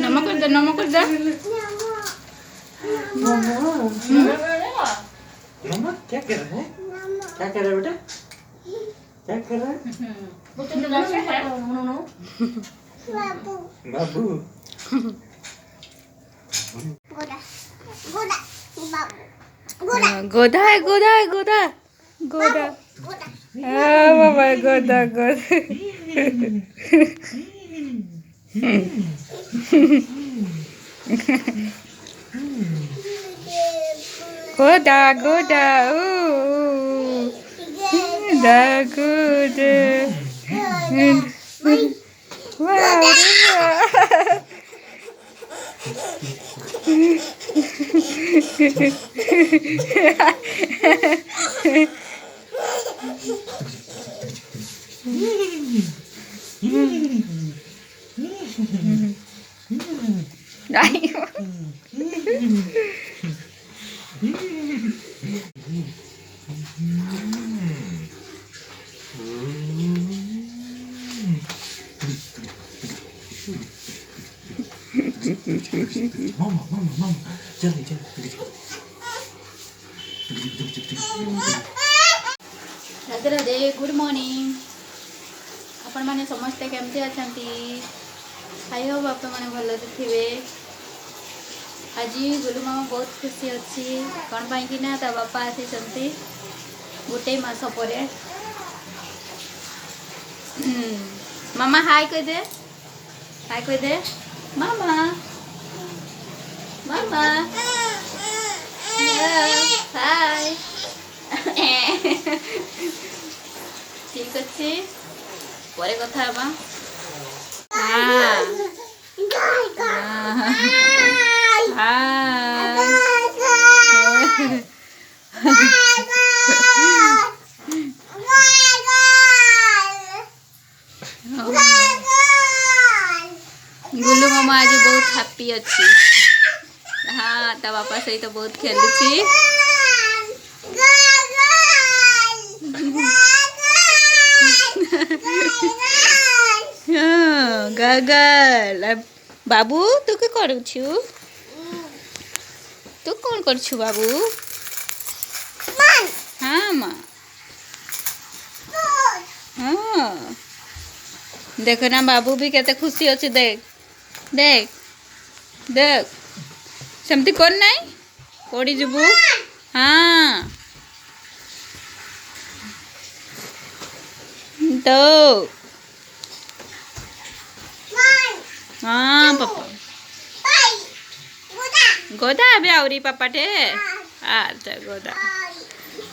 नमक कर दे, नमक कर दे। मम्मा क्या कर रहा है? क्या कर रहा है बेटा? क्या कर रहा है? बाबू गोदा है, गोदा है, गोदा गोदा। हाँ बाबा, गोदा गोदा। गोदा गोदा, गोदा गोदा। मम्मा जल्दी जल्दी राधे राधे, गुड मॉर्निंग। आपण माने समस्ते केमती अछंती? आई होप आप माने भल थे। आज गुलू मामा बहुत खुशी अच्छी कौन पाई कि ना ता बापा आसी गोटे मास पर। मामा हाय कह दे, हाय कह दे मामा, मामा हाय। ठीक अच्छे पर कथा हाँ गुल्लू मामा आज बहुत हैप्पी अच्छी। हाँ ता बापा सही तो बहुत खेलुची। गागल बाबू तू के करू छु? तू कौन कर छु बाबू? हाँ माँ, हाँ देखो ना बाबू भी केते खुशी अच्छी। देख देख देख सेमती कर नाई पड़ी जीवु। हाँ तो हाँ पापा गोदा अभी आवरी पापा टे। अच्छा गोदा,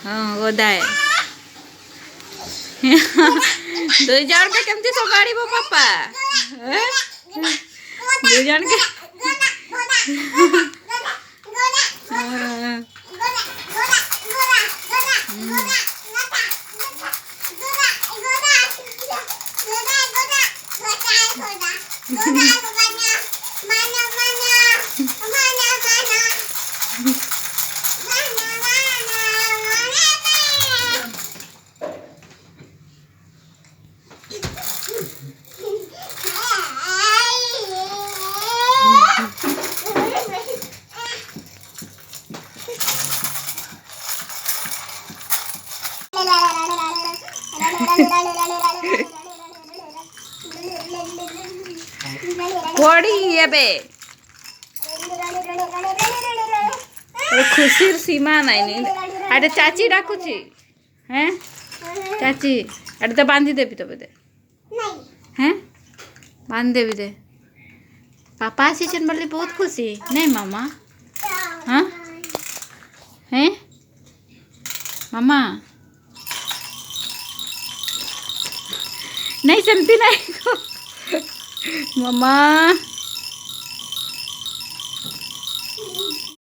हाँ गोदा है। दो जन के केमती संभाड़ी बो पापा? दो जन के पड़ी एबे खुशी सीमा नहीं। अरे चाची डाकुची हैं, चाची अरे तो बांधी देवी तो दे हैं, बांध देवी दे। पापा आसीचन बोली बहुत खुशी नहीं मामा? हाँ हैं मामा? नहीं समझती नहीं मामा।